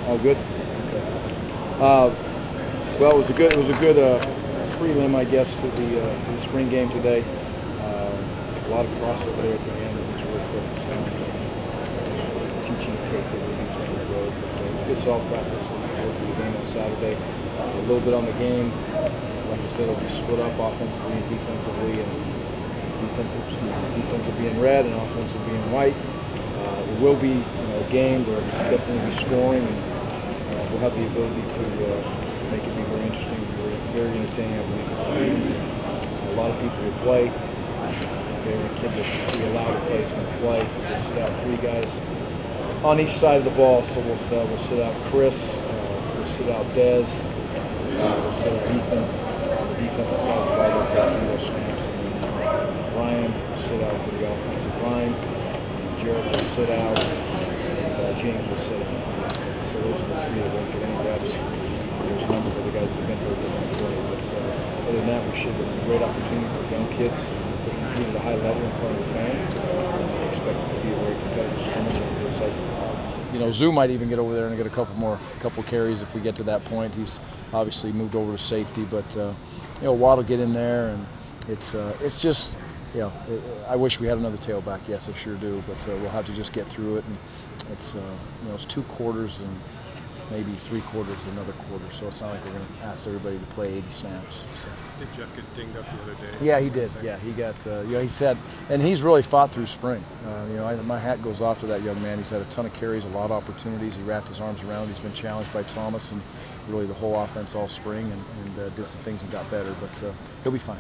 All good. Well, it was a good prelim, I guess, to the spring game today. A lot of crossover there at the end, which really focused on some teaching tape that we're using on the road. But it was good solid practice. We'll go through the game on Saturday. A little bit on the game. Like I said, it'll be split up offensively and defensively, and defense will be in red and offense will be in white. It will be a game where we'll definitely be scoring, and we'll have the ability to make it be very interesting, very entertaining, I believe. A lot of people will play. Every kid that we allow to play is going to play. We'll sit out 3 guys on each side of the ball, so we'll sit out Chris, we'll sit out Dez, we'll sit out Ethan. On the defensive side of the ball, we'll take some of those snaps. Ryan will sit out for the offensive line. Jared will sit out, and James will sit out. So those are the 3 that won't get any reps. There's a number of the guys that have been hurt that won't play. But other than that, it's a great opportunity for young kids to compete at a high level in front of the fans. I expect it to be a very competitive scrimmage on both sides of the ball. Zoo might even get over there and get a couple carries if we get to that point. He's obviously moved over to safety, but Watt will get in there, and it's just. I wish we had another tailback. Yes, I sure do. But we'll have to just get through it. And it's 2 quarters and maybe 3 quarters another quarter. So it's not like we're going to ask everybody to play 80 snaps. So. Did Jeff get dinged up the other day? Yeah, he did. Yeah, he got. He said, and he's really fought through spring. My hat goes off to that young man. He's had a ton of carries, a lot of opportunities. He wrapped his arms around. He's been challenged by Thomas and really the whole offense all spring, and did some things and got better. But he'll be fine.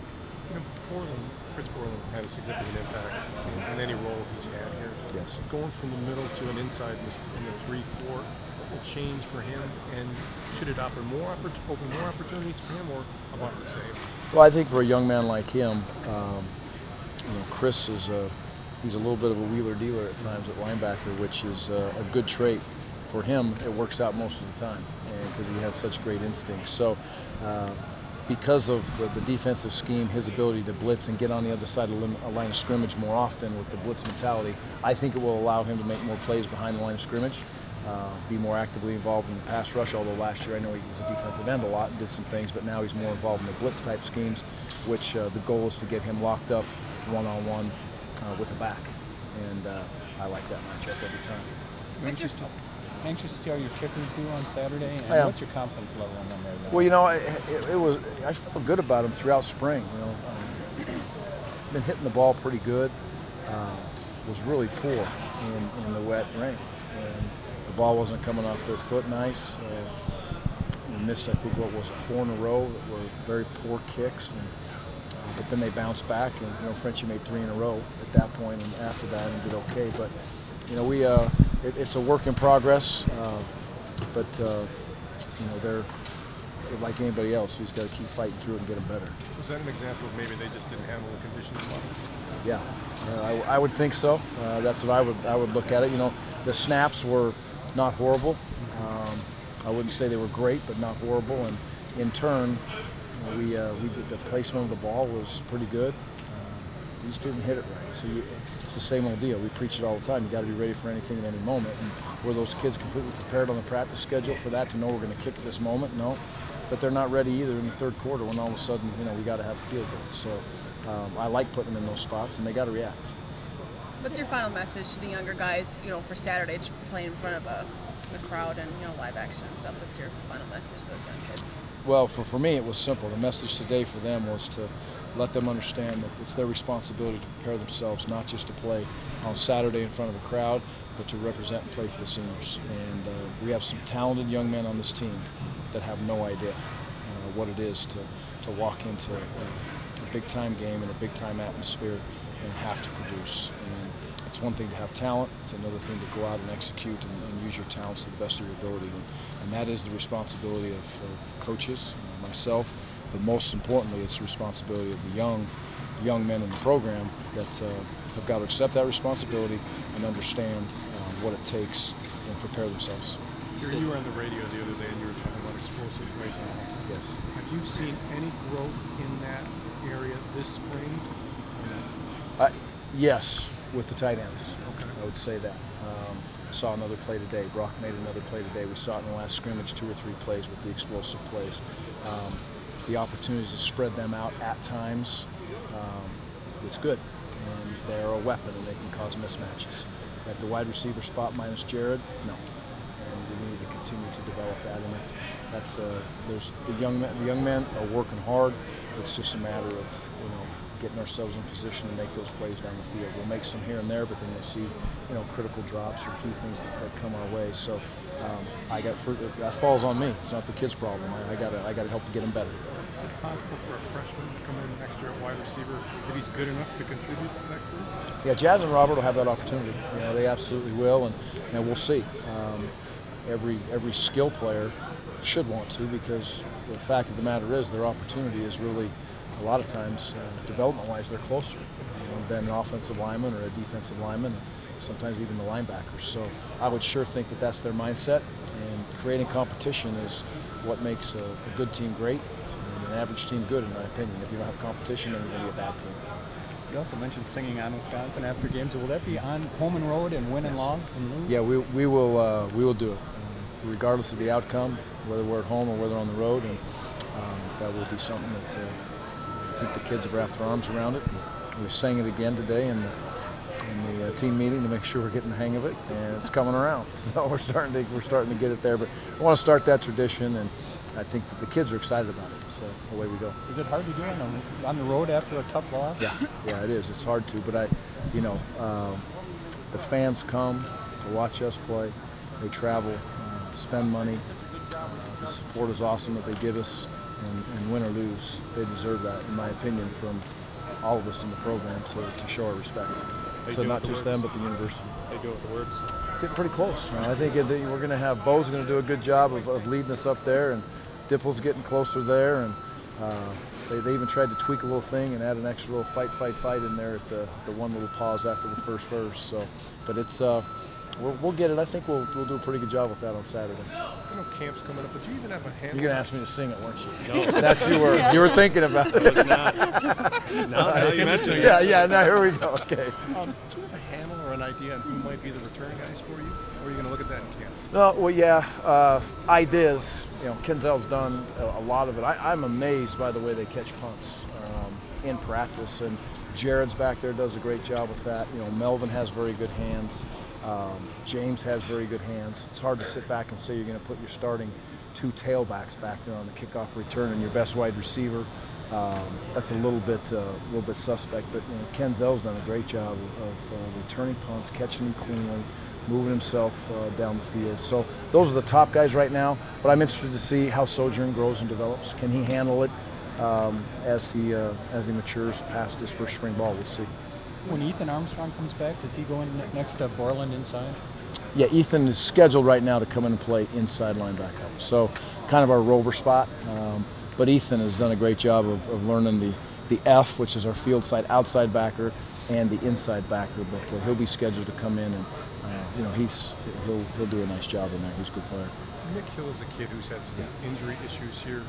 Chris Borland had a significant impact in any role he's had here. Yes. Going from the middle to an inside in the 3-4, what will change for him, and should it open more opportunities for him, or about the same? Well, I think for a young man like him, Chris is he's a little bit of a wheeler dealer at times at linebacker, which is a good trait. For him, it works out most of the time because he has such great instincts. So. Because of the defensive scheme, his ability to blitz and get on the other side of a line of scrimmage more often with the blitz mentality, I think it will allow him to make more plays behind the line of scrimmage, be more actively involved in the pass rush, although last year I know he was a defensive end a lot and did some things, but now he's more involved in the blitz type schemes, which the goal is to get him locked up one-on-one with a back. And I like that matchup every time. Anxious to see how your kickers do on Saturday, and what's your confidence level on them right now? Well, I felt good about him throughout spring. Been hitting the ball pretty good. Was really poor in the wet rain, and the ball wasn't coming off their foot nice. We missed, I think, 4 in a row that were very poor kicks, but then they bounced back, and Frenchie made 3 in a row at that point, and after that, and did okay. But it's a work in progress, but they're like anybody else. We've got to keep fighting through it and get them better. Was that an example of maybe they just didn't handle the conditions well? Yeah, I would think so. That's what I would look at it. The snaps were not horrible. I wouldn't say they were great, but not horrible. And in turn, we did the placement of the ball was pretty good. We just didn't hit it right. So it's the same old deal. We preach it all the time. You got to be ready for anything at any moment. And were those kids completely prepared on the practice schedule for that to know we're going to kick at this moment? No. But they're not ready either in the 3rd quarter when all of a sudden, we got to have a field goal. So I like putting them in those spots, and they got to react. What's your final message to the younger guys, for Saturday, playing in front of a crowd and live action and stuff? What's your final message to those young kids? Well, for me, it was simple. The message today for them was to let them understand that it's their responsibility to prepare themselves, not just to play on Saturday in front of a crowd, but to represent and play for the seniors. And we have some talented young men on this team that have no idea what it is to walk into a big-time game in a big-time atmosphere and have to produce. And it's one thing to have talent, it's another thing to go out and execute and use your talents to the best of your ability. And that is the responsibility of coaches, myself, but most importantly, it's the responsibility of the young men in the program that have got to accept that responsibility and understand what it takes and prepare themselves. You were on the radio the other day and you were talking about explosive plays on offense. Yes. Have you seen any growth in that area this spring? Yes, with the tight ends. Okay. I would say that. saw another play today. Brock made another play today. We saw it in the last scrimmage, 2 or 3 plays with the explosive plays. The opportunities to spread them out at times, it's good. And they're a weapon, and they can cause mismatches. At the wide receiver spot minus Jared, no. And we need to continue to develop that. And there's the young men are working hard. It's just a matter of getting ourselves in position to make those plays down the field. We'll make some here and there, but then you'll see critical drops or key things that come our way. So that falls on me. It's not the kids' problem. I gotta help to get them better. Is it possible for a freshman to come in next year at wide receiver if he's good enough to contribute to that group? Yeah, Jazz and Robert will have that opportunity. They absolutely will, and we'll see. Every skill player should want to, because the fact of the matter is their opportunity is really, a lot of times, development-wise, they're closer than an offensive lineman or a defensive lineman, and sometimes even the linebackers. So I would sure think that that's their mindset, and creating competition is what makes a good team great and an average team good, in my opinion. If you don't have competition, then you're going to be a bad team. You also mentioned singing on Wisconsin after games. Will that be on home and road and win and long and lose? Yeah, we will do it, regardless of the outcome, whether we're at home or whether on the road, and that will be something that I think the kids have wrapped their arms around it. We sang it again today in the team meeting to make sure we're getting the hang of it, and it's coming around. So we're starting to get it there. But I want to start that tradition, and I think that the kids are excited about it. So away we go. Is it hard to do on the road after a tough loss? Yeah, it is. It's hard to, but the fans come to watch us play. They travel, spend money. The support is awesome that they give us, and win or lose, they deserve that, in my opinion, from all of us in the program to show our respect. So not just them, but the university. They do it with the words. Getting pretty close. I think we're going to have Bo's going to do a good job of leading us up there, and Dipple's getting closer there, and they even tried to tweak a little thing and add an extra little fight in there at the one little pause after the first verse. So, but it's we'll get it. I think we'll do a pretty good job with that on Saturday. I know camp's coming up, but you even have a handle. You're gonna ask me to sing it, weren't you? No, that's you were thinking about it. I was not. Now you mentioned it. Yeah. Now here we go. Okay. Do you have a handle or an idea on who might be the return guys for you, or are you gonna look at that in camp? No, well, yeah. Ideas. Kenzel's done a lot of it. I'm amazed by the way they catch punts in practice, and Jared's back there does a great job with that. Melvin has very good hands. James has very good hands. It's hard to sit back and say you're going to put your starting 2 tailbacks back there on the kickoff return and your best wide receiver. That's a little bit suspect. But Kenzel's done a great job of returning punts, catching them cleanly, moving himself down the field. So those are the top guys right now. But I'm interested to see how Sojourn grows and develops. Can he handle it as he matures past his first spring ball? We'll see. When Ethan Armstrong comes back, does he go in next to Borland inside? Yeah, Ethan is scheduled right now to come in and play inside linebacker. So kind of our rover spot. But Ethan has done a great job of learning the F, which is our field side outside backer, and the inside backer. But he'll be scheduled to come in, and he'll do a nice job in there. He's a good player. Nick Hill is a kid who's had some injury issues here.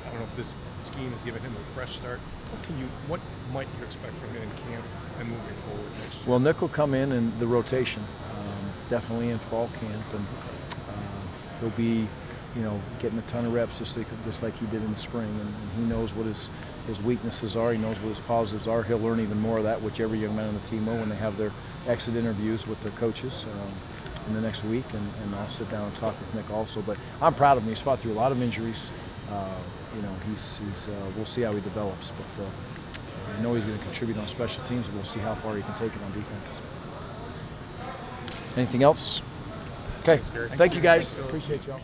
I don't know if this scheme has given him a fresh start. What might you expect from him in camp and moving forward next year? Well, Nick will come in the rotation, definitely in fall camp, and he'll be, getting a ton of reps just like he did in the spring, and he knows what his weaknesses are. He knows what his positives are. He'll learn even more of that, which every young man on the team will when they have their exit interviews with their coaches in the next week, and I'll sit down and talk with Nick also. But I'm proud of him. He's fought through a lot of injuries. We'll see how he develops, but I know he's going to contribute on special teams, and we'll see how far he can take it on defense. Anything else? Okay. Thank you guys. Appreciate y'all.